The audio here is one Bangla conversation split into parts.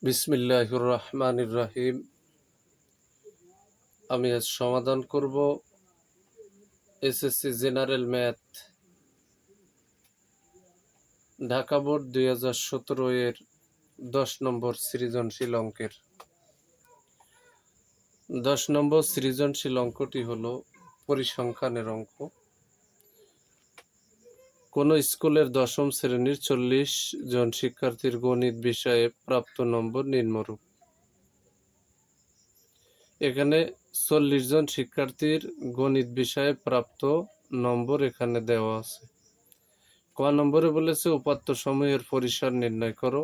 বিসমিল্লাহির রহমানির রহিম। আমি আজ সমাধান করব SSC general math Dhaka board 2017 এর 10 নম্বর সৃজনশীল অঙ্কের 10 নম্বর সৃজনশীল অঙ্কটি হলো পরিসংখ্যানের অঙ্ক। কোন স্কুলের দশম শ্রেণীর 40 জন শিক্ষার্থীর গণিত বিষয়ে প্রাপ্ত নম্বর নিম্নরূপ। এখানে 40 জন শিক্ষার্থীর গণিত বিষয়ে প্রাপ্ত নম্বর এখানে দেওয়া আছে। ক নম্বরে বলেছে উপাত্ত সমূহের পরিসর নির্ণয় করো।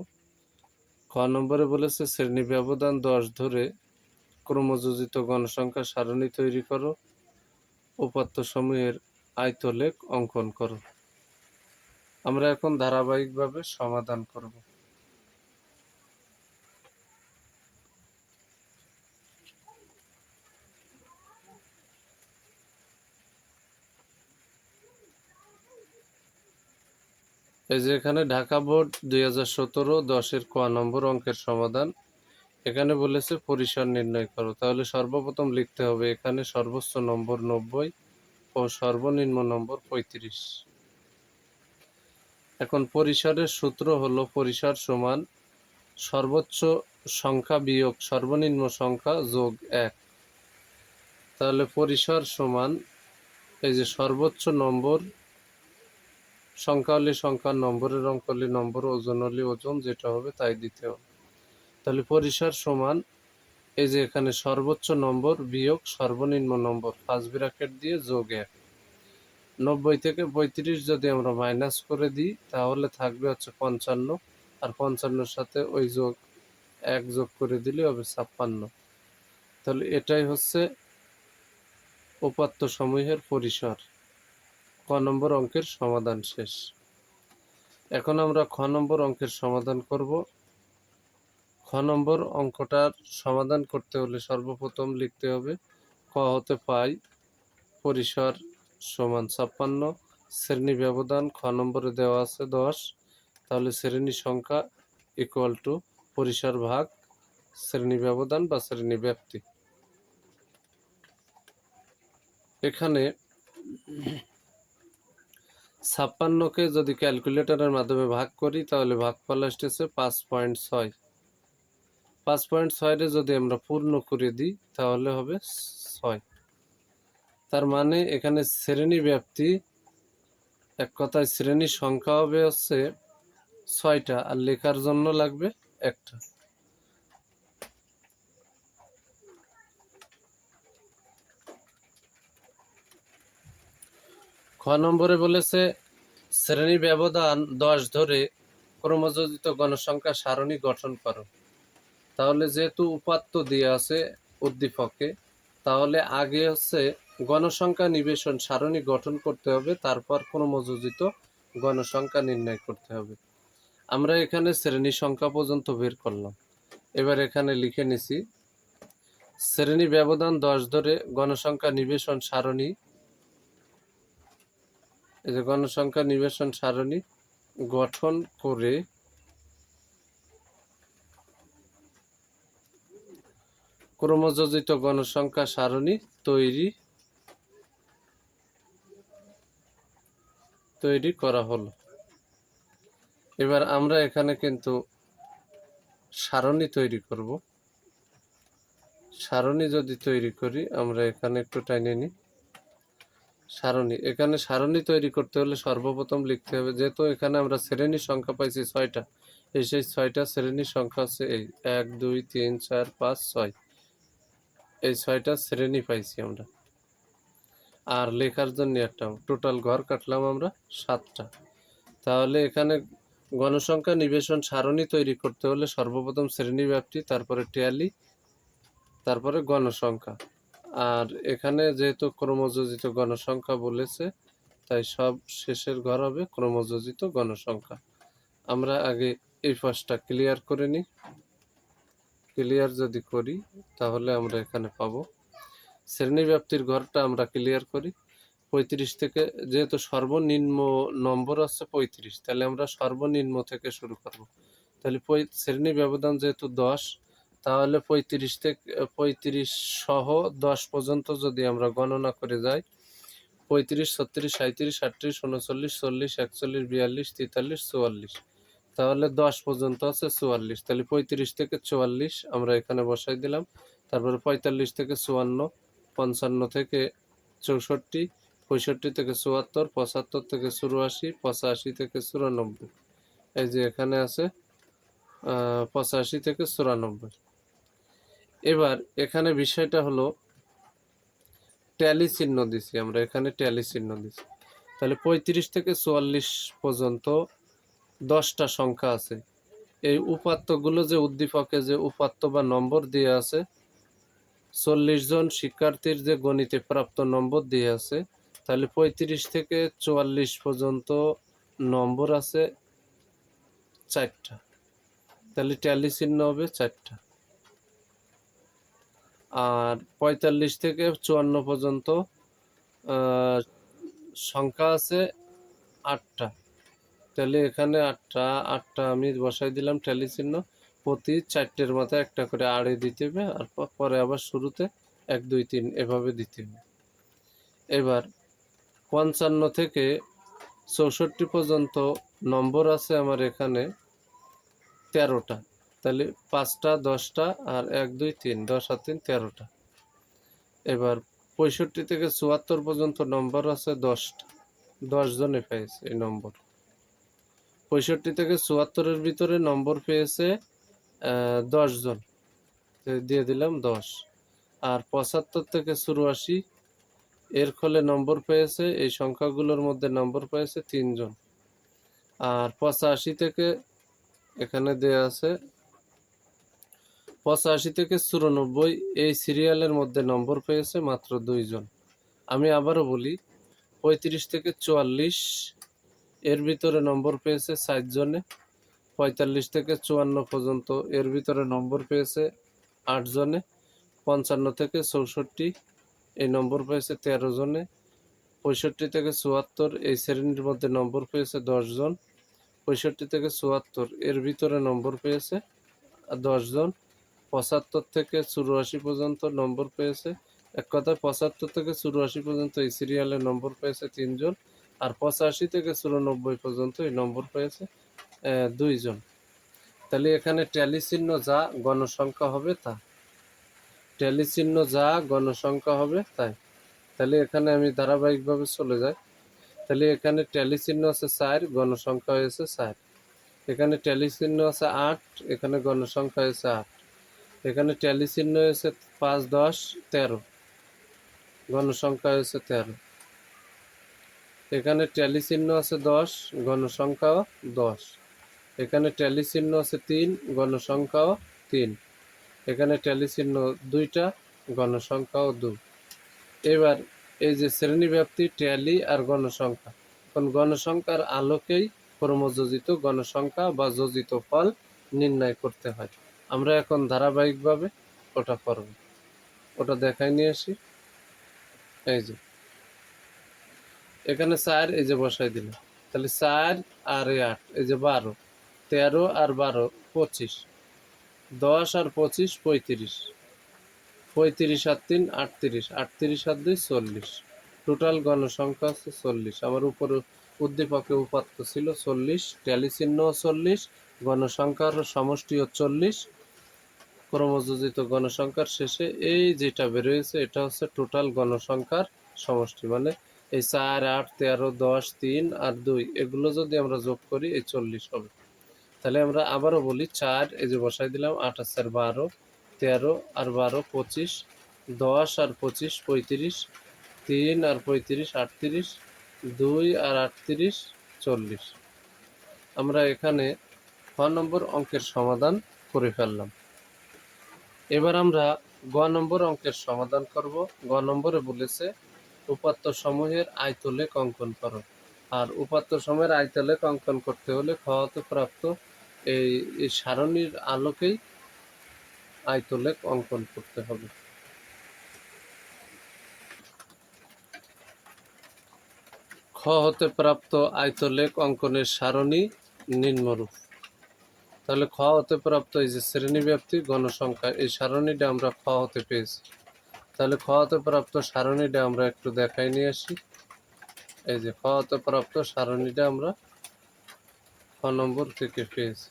খ নম্বরে বলেছে শ্রেণী ব্যবধান 10 ধরে ক্রমযোজিত গণসংখ্যা সারণী তৈরি করো। উপাত্ত সমূহের আয়তলেখ অঙ্কন করো। আমরা এখন ধারাবাহিকভাবে সমাধান করব। এই যে এখানে ঢাকা বোর্ড 2017 10-এর ক নম্বর অঙ্কের সমাধান। এখানে বলেছে পরিসর নির্ণয় করো। তাহলে সর্বপ্রথম লিখতে হবে এখানে সর্বোচ্চ নম্বর 90 ও সর্বনিম্ন নম্বর 35। এখন পরিসরের সূত্র হলো পরিসর সমান সর্বোচ্চ সংখ্যা বিয়োগ সর্বনিম্ন সংখ্যা যোগ 1। তাহলে পরিসর সমান এই যে সর্বোচ্চ নম্বর সংখ্যা হলে সংখ্যা, নম্বরের অঙ্ক হলে নম্বর, ওজন হলে ওজন, যেটা হবে তাই দিতে হবে। তাহলে পরিসর সমান এই যে এখানে সর্বোচ্চ নম্বর বিয়োগ সর্বনিম্ন নম্বর ফার্স্ট ব্র্যাকেট দিয়ে যোগ 1। 90 থেকে 35 যদি আমরা মাইনাস করে দিই তাহলে থাকবে হচ্ছে 55, আর 55-র সাথে ওই যোগ 1 যোগ করে দিলে হবে 56। তাহলে এটাই হচ্ছে উপাত্ত সমূহের পরিসর। ক নম্বর অঙ্কের সমাধান শেষ। এখন আমরা খ নম্বর অঙ্কের সমাধান করব। খ নম্বর অঙ্কটার সমাধান করতে হলে সর্বপ্রথম লিখতে হবে ক হতে পাই পরিসর সমান 56, শ্রেণী ব্যবধান খ নম্বরে দেওয়া আছে 10। তাহলে শ্রেণী সংখ্যা ইকুয়াল টু পরিসর ভাগ শ্রেণী ব্যবধান বা শ্রেণী ব্যাপ্তি। এখানে 56কে যদি ক্যালকুলেটরের মাধ্যমে ভাগ করি তাহলে ভাগফল আসতেছে 5.6। 5.6 যদি আমরা পূর্ণ করে দিই তাহলে হবে 6। তার মানে এখানে শ্রেণী ব্যাপ্তি, এক কথায় শ্রেণী সংখ্যা হবে হচ্ছে 6টা, আর লেখার জন্য লাগবে 1টা। খ নম্বরে বলেছে শ্রেণী ব্যবধান 10 ধরে ক্রমযোজিত গণসংখ্যা সারণী গঠন করো। তাহলে যেহেতু উপাত্ত দিয়ে আছে উদ্দীপকে, তাহলে আগে হচ্ছে গণসংখ্যা নিবেশন সারণী গঠন করতে হবে, তারপর ক্রমযোজিত গণসংখ্যা নির্ণয় করতে হবে। আমরা এখানে শ্রেণী সংখ্যা পর্যন্ত বের করলাম। এবার এখানে লিখে নিছি শ্রেণী ব্যবধান 10 ধরে গণসংখ্যা নিবেশন সারণী। এই যে গণসংখ্যা নিবেশন সারণী গঠন করে ক্রমযোজিত গণসংখ্যা সারণী তৈরি করা হলো। এবার আমরা এখানে কিন্তু সারণী তৈরি করব। সারণী যদি তৈরি করি আমরা এখানে একটু টাইনে নিই সারণী। এখানে সারণী তৈরি করতে হলে সর্বপ্রথম লিখতে হবে, যেহেতু এখানে আমরা শ্রেণীর সংখ্যা পাইছি 6টা, এই সেই 6টা শ্রেণীর সংখ্যা হচ্ছে এই 1 2 3 4 5 6, এই 6টা শ্রেণী পাইছি আমরা। আর লেখার জন্য একটা টোটাল ঘর কাটলাম আমরা 7টা। তাহলে এখানে গণসংখ্যা নিবেশন সারণী তৈরি করতে হলে সর্বপ্রথম শ্রেণী ব্যাপ্তি, তারপরে ট্যালি, তারপরে গণসংখ্যা। আর এখানে যেহেতু ক্রমযোজিত গণসংখ্যা বলেছে তাই সব শেষের ঘর হবে ক্রমযোজিত গণসংখ্যা। আমরা আগে এই পাশটা ক্লিয়ার করে নিই। ক্লিয়ার যদি করি তাহলে আমরা এখানে পাবো শ্রেণী ব্যাপ্তির ঘরটা আমরা ক্লিয়ার করি। 35 থেকে, যেহেতু সর্বনিম্ন নম্বর হচ্ছে 35, তাহলে আমরা সর্বনিম্ন থেকে শুরু করব। তাহলে শ্রেণী ব্যবধান যেহেতু 10, তাহলে 35 সহ 10 পর্যন্ত যদি আমরা গণনা করে যাই, 35, 36, 37, 38, 39, 40, 41, 42, 43, 44, তাহলে 10 পর্যন্ত আছে 44। তাহলে 35 থেকে 44 আমরা এখানে বসাই দিলাম। তারপরে 45 থেকে 54, 55 থেকে 64, 65 থেকে 74, 75 থেকে 84, 85 থেকে 94। এই যে এখানে আছে 85 থেকে 94। এবার এখানে বিষয়টা হলো ট্যালি চিহ্ন দিছি, আমরা এখানে ট্যালি চিহ্ন দিছি। তাহলে 35 থেকে 44 পর্যন্ত 10টা সংখ্যা আছে। এই উপাত্তগুলো যে উদ্দীপকে যে উপাত্ত বা নম্বর দিয়ে আছে, 40 জন শিক্ষার্থীর যে গণিতে প্রাপ্ত নম্বর দিয়ে আছে, তাহলে 35 থেকে 44 পর্যন্ত নম্বর আছে 4টা। তাহলে ট্যালি চিহ্ন হবে 4টা। আর 45 থেকে 54 পর্যন্ত সংখ্যা আছে 8টা। তাহলে এখানে 8টা আমি বসাই দিলাম ট্যালি চিহ্ন। প্রতি 4টের মাথায় একটা করে আড়ে দিতে হবে, আর পরে আবার শুরুতে 1, 2, 3 এভাবে দিতে হবে। এবার 55 থেকে 64 পর্যন্ত নম্বর আছে আমার এখানে 13টা। তাহলে 5টা, 10টা আর 1, 2, 3, 10 আর 3, 13টা। এবার 65 থেকে 74 পর্যন্ত নম্বর আছে 10টা। 10 জনে পেয়েছে এই নম্বর। 65 থেকে 74-এর ভিতরে নম্বর পেয়েছে 10 জন, দিয়ে দিলাম 10। আর 75 থেকে 84 এর ফলে নম্বর পেয়েছে, এই সংখ্যাগুলোর মধ্যে নম্বর পেয়েছে 3 জন। আর 85 থেকে এখানে দেয়া আছে 85 থেকে 94 এই সিরিয়ালের মধ্যে নম্বর পেয়েছে মাত্র 2 জন। আমি আবারও বলি, 35 থেকে 44 এর ভিতরে নম্বর পেয়েছে 4 জনে। 45 থেকে 54 পর্যন্ত এর ভিতরে নম্বর পেয়েছে 8 জনে। 55 থেকে 64 এই নম্বর পেয়েছে 13 জনে। 65 থেকে 74 এই শ্রেণীর মধ্যে নম্বর পেয়েছে 10 জন। 65 থেকে 74 এর ভিতরে নম্বর পেয়েছে 10 জন। 75 থেকে 84 পর্যন্ত নম্বর পেয়েছে, এক কথায় 75 থেকে 84 পর্যন্ত এই সিরিয়ালে নম্বর পেয়েছে 3 জন। আর 85 থেকে 94 পর্যন্ত এই নম্বর পেয়েছে 2 জন। তাহলে এখানে ট্যালি চিহ্ন যা গণসংখ্যা হবে তা, ট্যালি চিহ্ন যা গণসংখ্যা হবে তাই। তাহলে এখানে আমি ধারাবাহিকভাবে চলে যাই। তাহলে এখানে ট্যালি চিহ্ন আছে 4, গণসংখ্যা হয়েছে 4। এখানে ট্যালি চিহ্ন আছে 8, এখানে গণসংখ্যা হয়েছে 8। এখানে ট্যালি চিহ্ন হয়েছে 5, 10, 13, গণসংখ্যা হয়েছে 13। এখানে ট্যালি চিহ্ন আছে 10, গণসংখ্যাও 10। এখানে ট্যালি চিহ্ন আছে 3, গণসংখ্যাও 3। এখানে ট্যালি চিহ্ন 2টা, গণসংখ্যাও 2। এবার এই যে শ্রেণীব্যাপ্তি, ট্যালি আর গণসংখ্যা, এখন গণসংখ্যার আলোকেই ক্রমযোজিত গণসংখ্যা বা যোজিত ফল নির্ণয় করতে হয়। আমরা এখন ধারাবাহিকভাবে ওটা করব, ওটা দেখাই নিয়ে আসি। এই যে এখানে 4 এই যে বসাই দিলাম। তাহলে 4 আর 8 এই যে 12, 13 আর 12 25, 10 আর 25 35, 35 আর 3 38, 38 আর 2 40। টোটাল গণসংখ্যা হচ্ছে 40। আমার উপরে উদ্দীপকে উপাত্ত ছিল 40, ট্যালি চিহ্ন 40, গণসংখ্যার সমষ্টিও 40। ক্রমযোজিত গণসংখ্যার শেষে এই যেটা বেরোয়েছে এটা হচ্ছে টোটাল গণসংখ্যার সমষ্টি। মানে এই 4, 8, 13, 10, 3 আর 2 এগুলো যদি আমরা যোগ করি এই 40 হবে। তাহলে আমরা আবারও বলি, 4 এই যে বসাই দিলাম, 8 আর 4 12, 13 আর 12 25, 10 আর 25 35, 3 আর 35 38, 2 আর 38 40। আমরা এখানে খ নম্বর অঙ্কের সমাধান করে ফেললাম। এবার আমরা গ নম্বর অঙ্কের সমাধান করব। গ নম্বরে বলেছে উপাত্ত সমূহের আয়তলেখ অঙ্কন করো। আর উপাত্ত সমূহের আয়তলেখ অঙ্কন করতে হলে খ হতে প্রাপ্ত এই সারণীর আলোকেই আয়তলেখ অঙ্কন করতে হবে। খ হতে প্রাপ্ত আয়তলেখ অঙ্কনের সারণী নিম্নরূপ। তাহলে খ হতে প্রাপ্ত এই যে শ্রেণীব্যাপ্তি গণসংখ্যা, এই সারণীটা আমরা খ হতে পেয়েছি। তাহলে খ হতে প্রাপ্ত সারণীটা আমরা একটু দেখাই নিয়ে আসি। এই যে খ হতে প্রাপ্ত সারণীটা আমরা খ নম্বর থেকে পেয়েছি।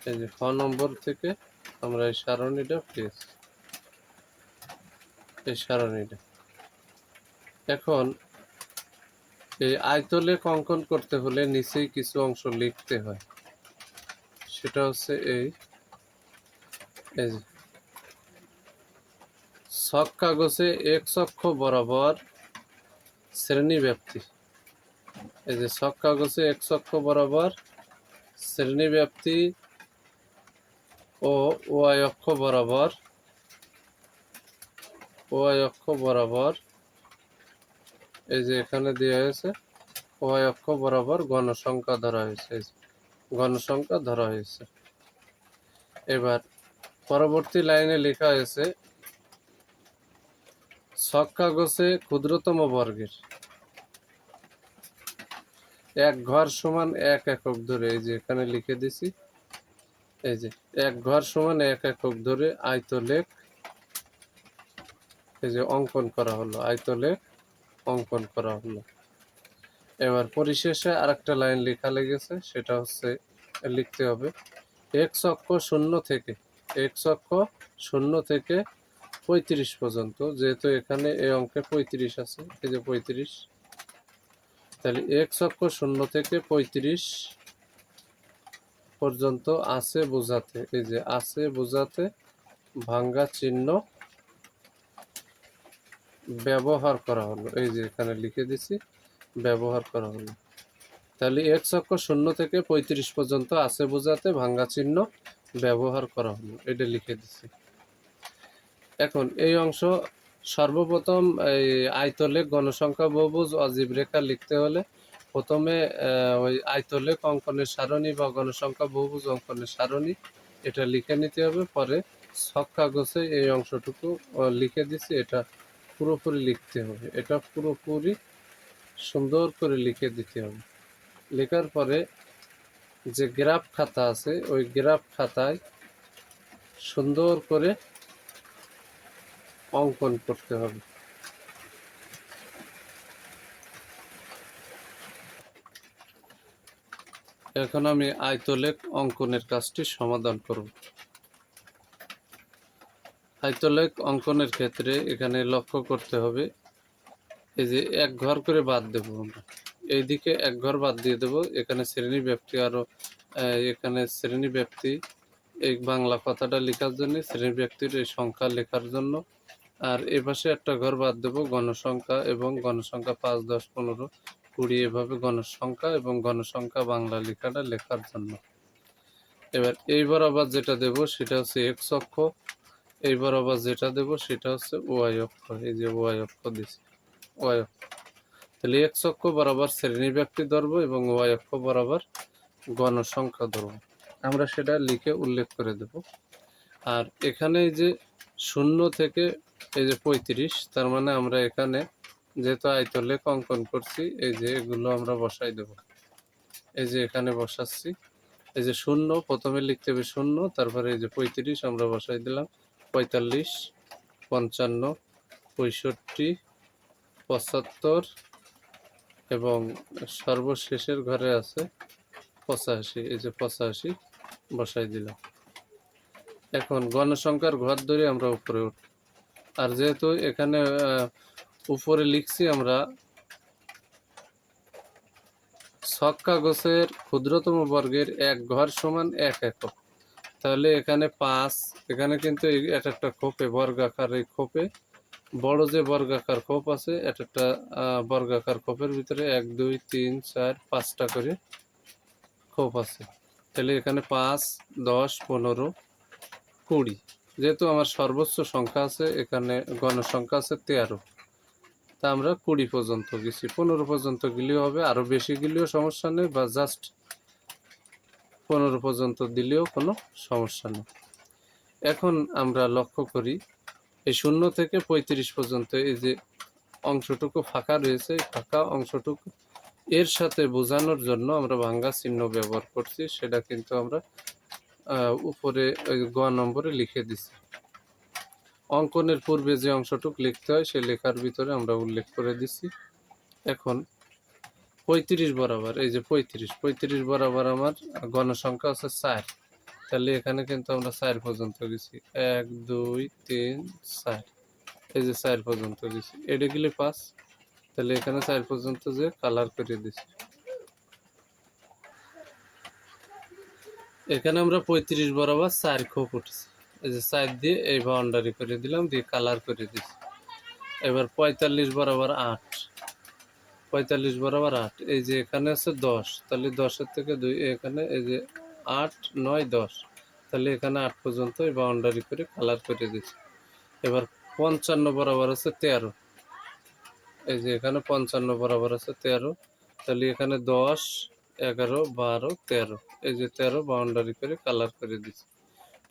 এই যে খ নম্বর থেকে আমরা এই সারণীটা পেয়েছি, এই সারণীটা। এখন এই আয়তলেখ অঙ্কন করতে হলে নিচেই কিছু অংশ লিখতে হয়। সেটা হচ্ছে এই যে ছক কাগজে এক অক্ষ বরাবর শ্রেণীব্যাপ্তি। এই যে ছক কাগজে এক অক্ষ বরাবর শ্রেণীব্যাপ্তি ও ওয়াই অক্ষ বরাবর এই যে এখানে দেওয়া হয়েছে ওয়াই অক্ষ বরাবর গণসংখ্যা ধরা হয়েছে। এই যে গণসংখ্যা ধরা হয়েছে। এবার পরবর্তী লাইনে লেখা হয়েছে ছক কাগজে ক্ষুদ্রতম বর্গের এক ঘর সমান এক একক ধরে, এই যে এখানে লিখে দিছি, এই যে এক ঘর সমান এক একক ধরে আয়তলেখ এই যে অঙ্কন করা হলো, আয়তলেখ অঙ্কন করা হলো। এবার পরিশেষে আরেকটা লাইন লেখা লেগেছে, সেটা হচ্ছে লিখতে হবে এক্স অক্ষ শূন্য থেকে, এক্স অক্ষ শূন্য থেকে 35 পর্যন্ত, যেহেতু এখানে এই অঙ্কে 35 আছে, এই যে 35, তাহলে এক্স অক্ষ শূন্য থেকে 35 পর্যন্ত আছে বোঝাতে, এই যে আছে বোঝাতে ভাঙ্গা চিহ্ন ব্যবহার করা হলো। এই যে এখানে লিখে দিছি ব্যবহার করা হলো। তাহলে এক্স অক্ষ শূন্য থেকে 35 পর্যন্ত আছে বোঝাতে ভাঙ্গা চিহ্ন ব্যবহার করা হলো, এটা লিখে দিছি। এখন এই অংশ সর্বপ্রথম এই আয়তলেখ গণসংখ্যা বহুভুজ অজীব রেখা লিখতে হলে প্রথমে ওই আয়তলেখ অঙ্কনের সারণী বা গণসংখ্যা বহুভুজ অঙ্কনের সারণী এটা লিখে নিতে হবে। পরে ছক কাগজে এই অংশটুকু লিখে দিছি, এটা পুরোপুরি লিখতে হবে, এটা পুরোপুরি সুন্দর করে লিখে দিতে হবে। লেখার পরে যে গ্রাফ খাতা আছে ওই গ্রাফ খাতায় সুন্দর করে অঙ্কন করতে হবে। এখন আমি আয়তলেখ অঙ্কনের কাজটি সমাধান করব। আয়তলেখ অঙ্কনের ক্ষেত্রে এখানে লক্ষ্য করতে হবে এই যে এক ঘর করে বাদ দেব আমরা, এইদিকে এক ঘর বাদ দিয়ে দেব, এখানে শ্রেণী ব্যাপ্তি আরো এখানে শ্রেণী ব্যাপ্তি এই বাংলা কথাটা লেখার জন্য, শ্রেণী ব্যক্তির এই সংখ্যা লেখার জন্য, আর এ পাশে একটা ঘর বাদ দেব গণসংখ্যা এবং গণসংখ্যা 5, 10, 15, 20 এভাবে গণসংখ্যা এবং গণসংখ্যা বাংলা লেখাটা লেখার জন্য। এবার এইবার আবার যেটা দেব সেটা হচ্ছে এক্স অক্ষ, এইবার আবার যেটা দেব সেটা হচ্ছে ওয়াই অক্ষ। এই যে ওয়াই অক্ষ দিছি, ওয়াই অক্ষ। তাহলে এক্স অক্ষ বরাবর শ্রেণী ব্যক্তি ধরবো এবং ওয়াই অক্ষ বরাবর গণসংখ্যা ধরবো, আমরা সেটা লিখে উল্লেখ করে দেব। আর এখানে এই যে শূন্য থেকে এই যে 35, তার মানে আমরা এখানে যেহেতু আয়তলেখ অঙ্কন করছি এই যে এগুলো আমরা বসাই দেব। এই যে এখানে বসাচ্ছি, এই যে শূন্য প্রথমে লিখতে হবে শূন্য, তারপরে এই যে 35 আমরা বসাই দিলাম, 45, 55, 65, 75 এবং সর্বশেষের ঘরে আছে 85, এই যে 85 বসাই দিলাম। এখন গণসংখ্যার ঘর ধরে আমরা উপরে উঠব, আর যেহেতু এখানে উপরে লিখছি আমরা ছক কাগজের ক্ষুদ্রতম বর্গের এক ঘর সমান এক একক, তাহলে এখানে 5, এখানে কিন্তু এটা একটা খোপে বর্গাকার, এই খোপে বড় যে বর্গাকার খোপ আছে, এটা একটা বর্গাকার খোপের ভিতরে 1, 2, 3, 4, 5টা করে খোপ আছে। তাহলে এখানে 5, 10, 15, 20, যেহেতু আমার সর্বোচ্চ সংখ্যা আছে এখানে গণসংখ্যা আছে 13, তা আমরা 20 পর্যন্ত গেছি, 15 পর্যন্ত গেলেও হবে, আরো বেশি গেলেও সমস্যা নেই, বা জাস্ট 15 পর্যন্ত দিলেও কোনো সমস্যা নেই। এখন আমরা লক্ষ্য করি এই শূন্য থেকে 35 পর্যন্ত এই যে অংশটুকু ফাঁকা রয়েছে, ফাঁকা অংশটুকু এর সাথে বোঝানোর জন্য আমরা ভাঙ্গা চিহ্ন ব্যবহার করছি, সেটা কিন্তু আমরা উপরে ওই গ নম্বরে লিখে দিছি। অঙ্কনের পূর্বে যে অংশটুক লিখতে হয় সেই লেখার ভিতরে আমরা উল্লেখ করে দিছি। এখন 35 বরাবর, এই যে 35 বরাবর আমার গণসংখ্যা আছে 4, তাহলে এখানে কিন্তু আমরা 4 পর্যন্ত গেছি, 1 2 3 4, এই যে 4 পর্যন্ত গেছি, এটা গেলে 5, তাহলে এখানে 4 পর্যন্ত যে কালার করে দিছি। এখানে আমরা 35 বরাবর 4 খোপ উঠেছি, এই যে 4 দিয়ে এই বাউন্ডারি করে দিলাম, দিয়ে কালার করে দিছি। এবার 45 বরাবর 8, 45 বরাবর 8, এই যে এখানে আছে 10, তাহলে 10-এর থেকে 2, এখানে এই যে 8 9 10, তাহলে এখানে 8 পর্যন্ত এই বাউন্ডারি করে কালার করে দিচ্ছি। এবার 55 বরাবর আছে 13, এই যে এখানে 55 বরাবর আছে 13, তাহলে এখানে 10 11 12 13, এই যে 13 বাউন্ডারি করে কালার করে দিচ্ছি।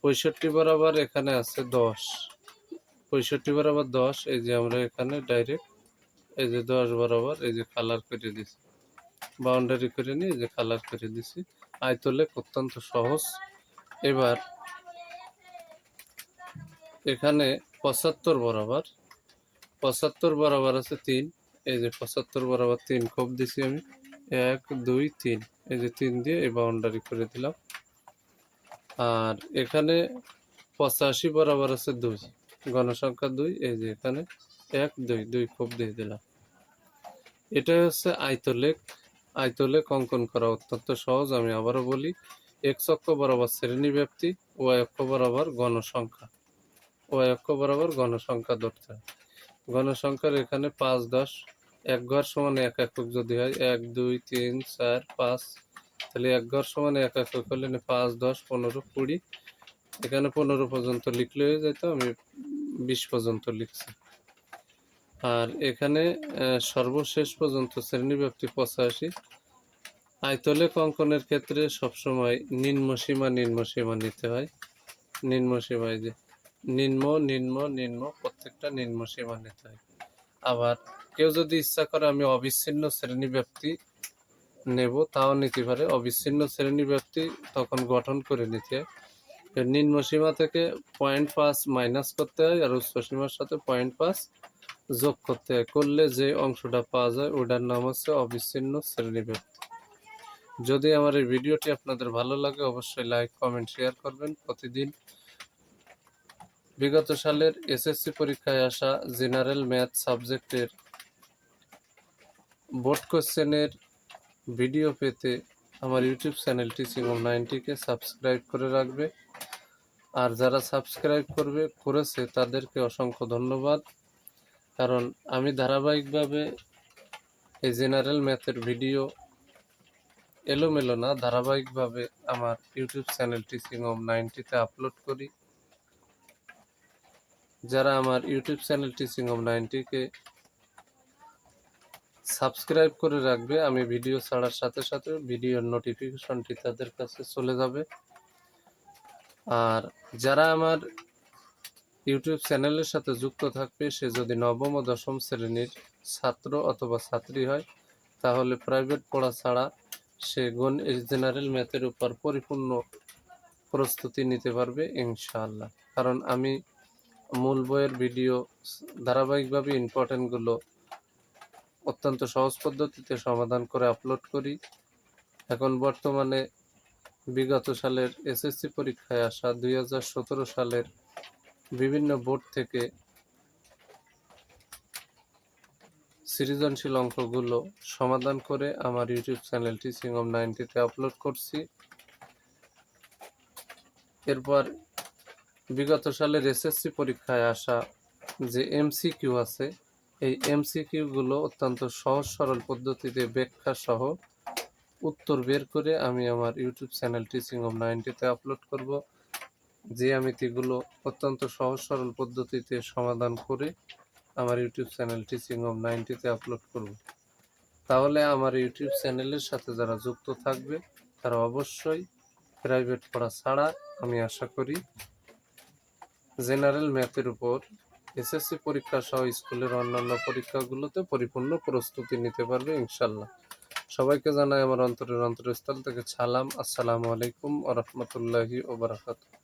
65 বরাবর এখানে আছে 10, 65 বরাবর 10, এই যে আমরা এখানে ডাইরেক্ট এই যে 10 বরাবর এই যে কালার করে দিছি, বাউন্ডারি করে নিয়ে এই যে কালার করে দিছি। আয়তলেখ অত্যন্ত সহজ। এবার এখানে 75 বরাবর, 75 বরাবর আছে 3, এই যে 75 বরাবর 3 খোপ দিছি আমি, 1 2 3, এই যে 3 দিয়ে এই বাউন্ডারি করে দিলাম। আর এখানে 85 বরাবর আছে 2, গণসংখ্যা 2, এই যে এখানে 1 2 2 খোপ দিয়ে দিলাম। এটাই হচ্ছে আয়তলেখ। আয়তলেখ অঙ্কন করা অত্যন্ত সহজ। আমি আবারও বলি, এক্স অক্ষ বরাবর শ্রেণীব্যাপ্তি, ওয়াই অক্ষ বরাবর গণসংখ্যা, ওয়াই অক্ষ বরাবর গণসংখ্যা ধরতে হয়। গণসংখ্যার এখানে 5 10, 1 ঘর সমান 1 একক যদি হয়, 1 2 3 4 5, তাহলে 1 ঘর সমান 1 একক হলে 5 10 15 20, এখানে 15 পর্যন্ত লিখলে হয়ে যেত, আমি 20 পর্যন্ত লিখছি। আর এখানে সর্বশেষ পর্যন্ত শ্রেণীব্যাপ্তি 85। আয়তলেখ অঙ্কনের ক্ষেত্রে সবসময় নিম্নসীমা নিতে হয়। নিম্নসীমা, এই যে নিম্ন প্রত্যেকটা নিম্নসীমা নিতে হয়। আবার কেউ যদি ইচ্ছা করে আমি অবিচ্ছিন্ন শ্রেণীব্যাপ্তি নেব, তাও নিতে পারে। অবিচ্ছিন্ন শ্রেণীব্যাপ্তি তখন গঠন করে নিতে হয়। নিম্নসীমা থেকে 0.5 মাইনাস করতে হয়, আর উচ্চসীমার সাথে 0.5 যোগ করতে হয়। করলে যে অংশটা পাওয়া যায় ওটার নাম হচ্ছে অবিচ্ছিন্ন শ্রেণীব্যাপ্তি। যদি আমার এই ভিডিওটি আপনাদের ভালো লাগে, অবশ্যই লাইক কমেন্ট শেয়ার করবেন। প্রতিদিন বিগত সালের এসএসসি পরীক্ষায় আসা জেনারেল ম্যাথ সাবজেক্টের বোর্ড কোশ্চেনের ভিডিও পেতে আমার ইউটিউব চ্যানেল টিচিং অফ 90কে সাবস্ক্রাইব করে রাখবে। আর যারা সাবস্ক্রাইব করেছে তাদেরকে অসংখ্য ধন্যবাদ, কারণ আমি ধারাবাহিকভাবে এই জেনারেল ম্যাথের ভিডিও এলোমেলো না, ধারাবাহিকভাবে আমার ইউটিউব চ্যানেল টিচিং অফ 90তে আপলোড করি। যারা আমার ইউটিউব চ্যানেল টিচিং অফ 90কে সাবস্ক্রাইব করে রাখবে, আমি ভিডিও ছাড়ার সাথে সাথে ভিডিওর নোটিফিকেশনটি তাদের কাছে চলে যাবে। আর যারা আমার ইউটিউব চ্যানেলের সাথে যুক্ত থাকবে, সে যদি নবম ও দশম শ্রেণীর ছাত্র অথবা ছাত্রী হয়, তাহলে প্রাইভেট পড়া ছাড়া সে জেনারেল ম্যাথের উপর পরিপূর্ণ প্রস্তুতি নিতে পারবে ইনশাআল্লাহ। কারণ আমি মূল বইয়ের ভিডিও ধারাবাহিকভাবে ইম্পর্টেন্টগুলো অত্যন্ত সহজ পদ্ধতিতে সমাধান করে আপলোড করি। এখন বর্তমানে বিগত সালের এসএসসি পরীক্ষায় আসা 2017 সালের বিভিন্ন বোর্ড থেকে সৃজনশীল অঙ্কগুলো সমাধান করে আমার ইউটিউব চ্যানেল টিচিং অফ 90তে আপলোড করছি। এরপর বিগত সালের এসএসসি পরীক্ষায় আসা যে এমসিকিউ আছে, এই এমসিকিউগুলো অত্যন্ত সহজ সরল পদ্ধতিতে ব্যাখ্যা সহ উত্তর বের করে আমি আমার ইউটিউব চ্যানেল টিচিং অফ 90তে আপলোড করব। যে জ্যামিতিগুলো অত্যন্ত সহজ সরল পদ্ধতিতে সমাধান করে আমার ইউটিউব চ্যানেল টিচিং অফ 90তে আপলোড করব। তাহলে আমার ইউটিউব চ্যানেলের সাথে যারা যুক্ত থাকবে তারা অবশ্যই প্রাইভেট পড়া ছাড়া, আমি আশা করি, জেনারেল ম্যাথের উপর এসএসসি পরীক্ষা সহ স্কুলের অন্যান্য পরীক্ষাগুলোতে পরিপূর্ণ প্রস্তুতি নিতে পারবে ইনশাল্লাহ। সবাইকে জানাই আমার অন্তরের অন্তরস্থল থেকে সালাম। আসসালামু আলাইকুম ওয়া রাহমাতুল্লাহি ওয়া বারাকাতুহু।